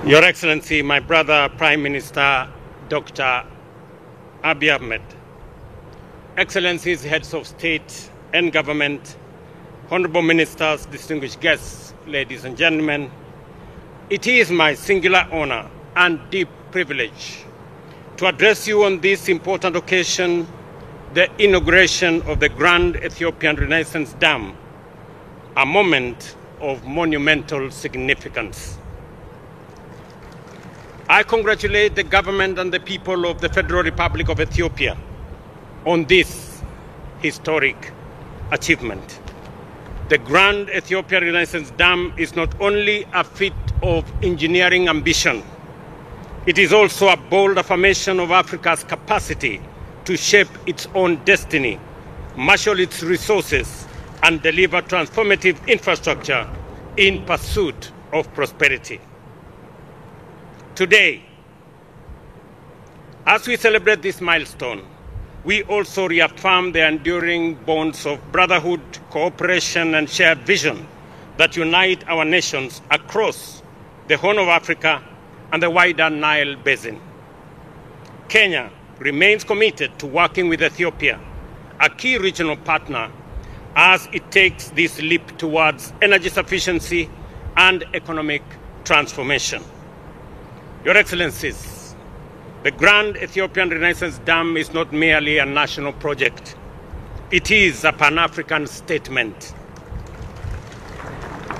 Your Excellency, my brother, Prime Minister Dr. Abiy Ahmed, Excellencies, heads of state and government, honorable ministers, distinguished guests, ladies and gentlemen, it is my singular honor and deep privilege to address you on this important occasion, the inauguration of the Grand Ethiopian Renaissance Dam, a moment of monumental significance. I congratulate the government and the people of the Federal Republic of Ethiopia on this historic achievement. The Grand Ethiopian Renaissance Dam is not only a feat of engineering ambition, it is also a bold affirmation of Africa's capacity to shape its own destiny, marshal its resources, and deliver transformative infrastructure in pursuit of prosperity. Today, as we celebrate this milestone, we also reaffirm the enduring bonds of brotherhood, cooperation, and shared vision that unite our nations across the Horn of Africa and the wider Nile Basin. Kenya remains committed to working with Ethiopia, a key regional partner, as it takes this leap towards energy sufficiency and economic transformation. Your Excellencies, the Grand Ethiopian Renaissance Dam is not merely a national project. It is a Pan-African statement.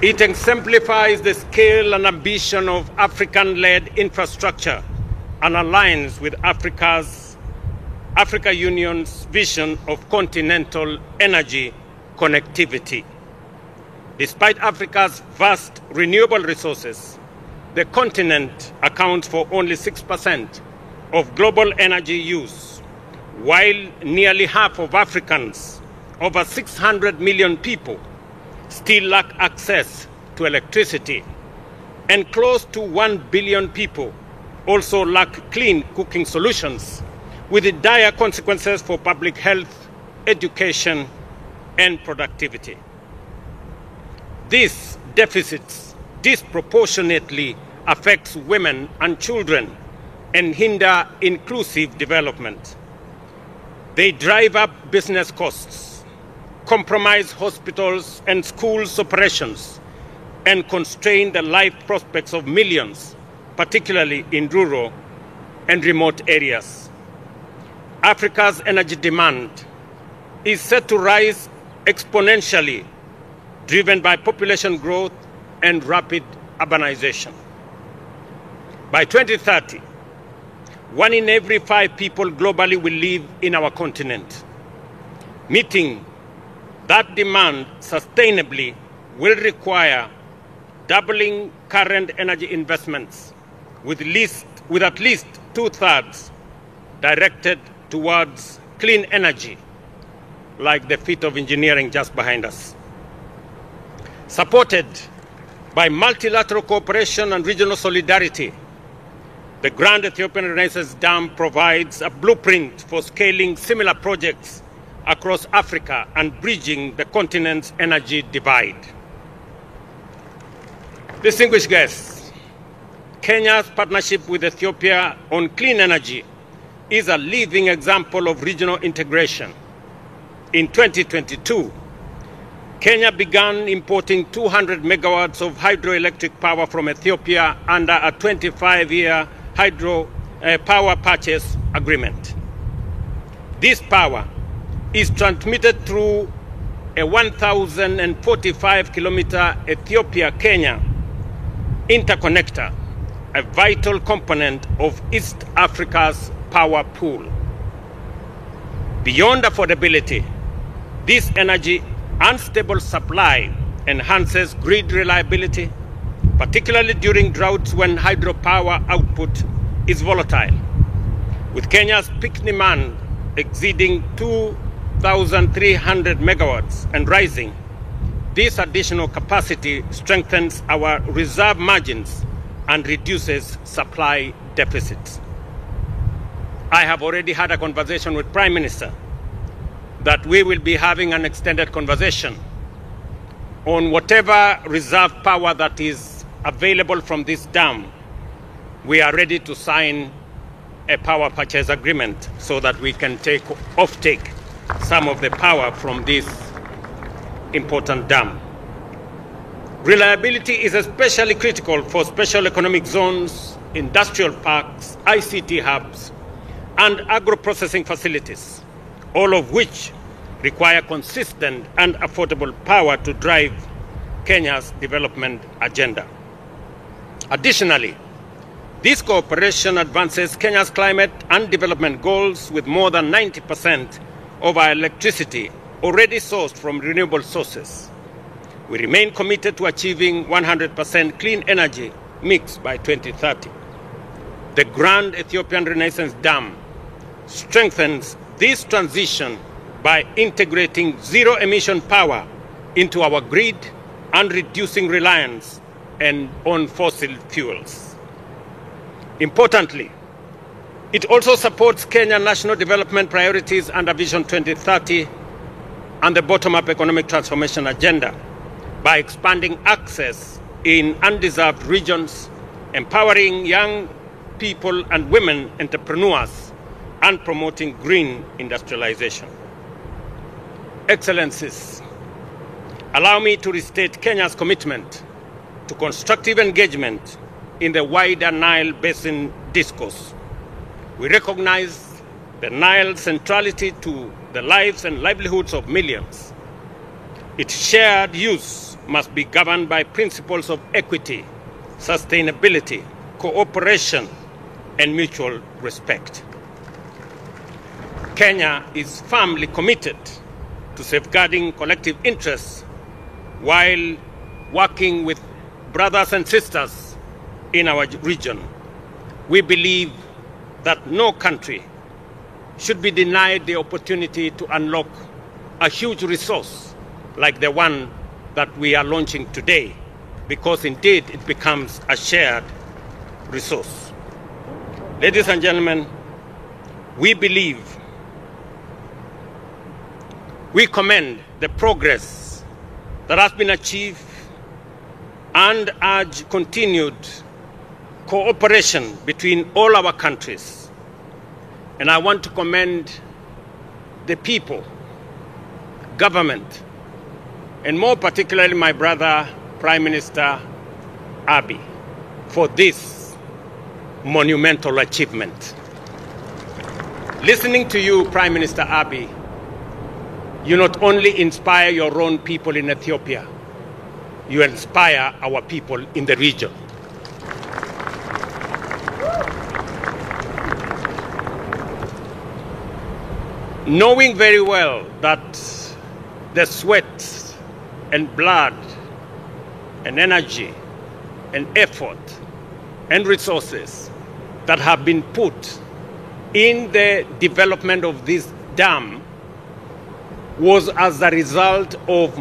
It exemplifies the scale and ambition of African-led infrastructure and aligns with Africa Union's vision of continental energy connectivity. Despite Africa's vast renewable resources, the continent accounts for only 6% of global energy use, while nearly half of Africans, over 600 million people, still lack access to electricity, and close to 1 billion people also lack clean cooking solutions, with dire consequences for public health, education, and productivity. These deficits disproportionately affects women and children and hinder inclusive development. They drive up business costs, compromise hospitals and schools' operations, and constrain the life prospects of millions, particularly in rural and remote areas. Africa's energy demand is set to rise exponentially, driven by population growth and rapid urbanization. By 2030, 1 in every 5 people globally will live in our continent. Meeting that demand sustainably will require doubling current energy investments, with at least 2/3 directed towards clean energy, like the feat of engineering just behind us. Supported by multilateral cooperation and regional solidarity, the Grand Ethiopian Renaissance Dam provides a blueprint for scaling similar projects across Africa and bridging the continent's energy divide. Distinguished guests, Kenya's partnership with Ethiopia on clean energy is a living example of regional integration. In 2022, Kenya began importing 200 megawatts of hydroelectric power from Ethiopia under a 25-year hydro power purchase agreement. This power is transmitted through a 1,045-kilometer Ethiopia-Kenya interconnector, a vital component of East Africa's power pool. Beyond affordability, this energy unstable supply enhances grid reliability, particularly during droughts when hydropower output is volatile. With Kenya's peak demand exceeding 2,300 megawatts and rising, this additional capacity strengthens our reserve margins and reduces supply deficits. I have already had a conversation with Prime Minister that we will be having an extended conversation on whatever reserve power that is available from this dam we are ready to sign a power purchase agreement so that we can take some of the power from this important dam. Reliability is especially critical for special economic zones, industrial parks, ICT hubs, and agro-processing facilities, all of which require consistent and affordable power to drive Kenya's development agenda. Additionally, this cooperation advances Kenya's climate and development goals with more than 90% of our electricity already sourced from renewable sources. We remain committed to achieving 100% clean energy mix by 2030. The Grand Ethiopian Renaissance Dam strengthens this transition by integrating zero-emission power into our grid and reducing reliance on fossil fuels. Importantly, it also supports Kenya's national development priorities under Vision 2030 and the bottom-up economic transformation agenda by expanding access in undeserved regions, empowering young people and women entrepreneurs, and promoting green industrialization. Excellencies, allow me to restate Kenya's commitment to constructive engagement in the wider Nile Basin discourse. We recognize the Nile's centrality to the lives and livelihoods of millions. Its shared use must be governed by principles of equity, sustainability, cooperation, and mutual respect. Kenya is firmly committed to safeguarding collective interests while working with brothers and sisters in our region. We believe that no country should be denied the opportunity to unlock a huge resource like the one that we are launching today, because indeed it becomes a shared resource. Ladies and gentlemen, we commend the progress that has been achieved and urge continued cooperation between all our countries. And I want to commend the people, government, and more particularly my brother, Prime Minister Abiy, for this monumental achievement. Listening to you, Prime Minister Abiy, you not only inspire your own people in Ethiopia, you inspire our people in the region. Knowing very well that the sweat and blood and energy and effort and resources that have been put in the development of this dam was as a result of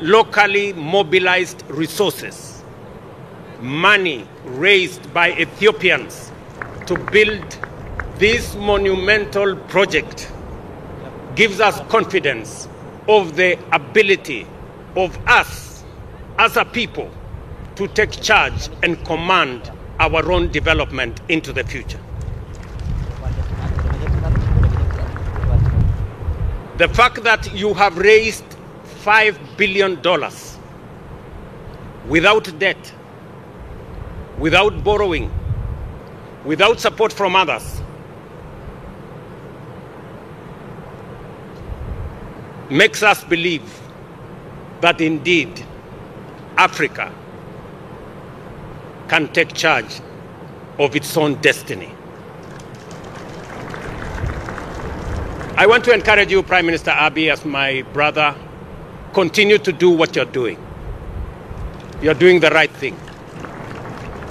locally mobilized resources, money raised by Ethiopians to build this monumental project, gives us confidence of the ability of us as a people to take charge and command our own development into the future. The fact that you have raised $5 billion without debt, without borrowing, without support from others, makes us believe that indeed Africa can take charge of its own destiny. I want to encourage you, Prime Minister Abiy, as my brother, continue to do what you're doing. You're doing the right thing.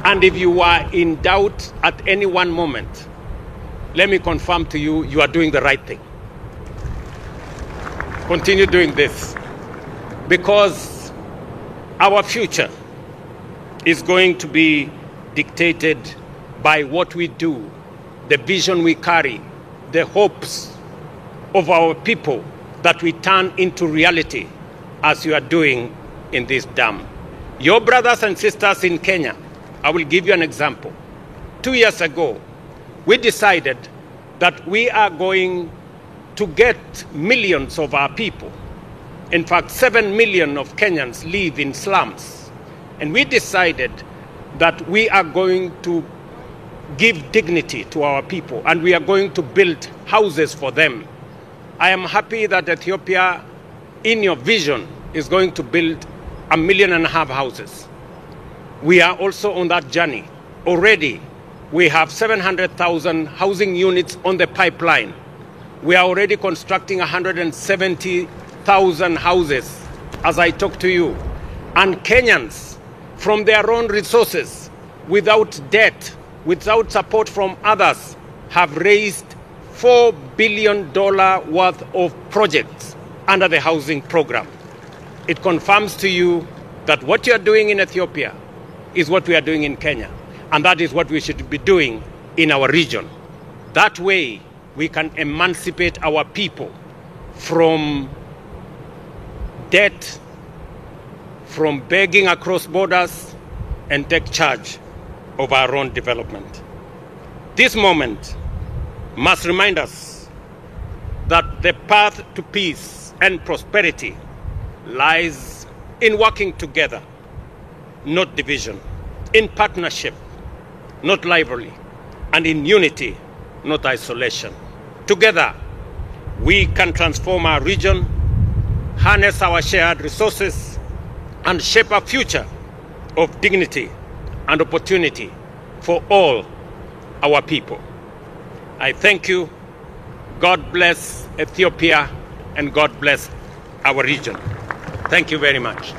And if you are in doubt at any one moment, let me confirm to you, you are doing the right thing. Continue doing this, because our future is going to be dictated by what we do, the vision we carry, the hopes of our people that we turn into reality, as you are doing in this dam. Your brothers and sisters in Kenya I will give you an example. 2 years ago, we decided that we are going to get millions of our people. In fact, 7 million of Kenyans live in slums. And we decided that we are going to give dignity to our people and we are going to build houses for them. I am happy that Ethiopia, in your vision, is going to build 1.5 million houses. We are also on that journey. Already, we have 700,000 housing units on the pipeline. We are already constructing 170,000 houses as I talk to you. And Kenyans, from their own resources, without debt, without support from others, have raised $4 billion worth of projects under the housing program. It confirms to you that what you are doing in Ethiopia is what we are doing in Kenya. And that is what we should be doing in our region. That way, we can emancipate our people from debt, from begging across borders, and take charge of our own development. This moment must remind us that the path to peace and prosperity lies in working together, not division, in partnership, not rivalry, and in unity, not isolation. Together, we can transform our region, harness our shared resources, and shape a future of dignity and opportunity for all our people. I thank you. God bless Ethiopia and God bless our region. Thank you very much.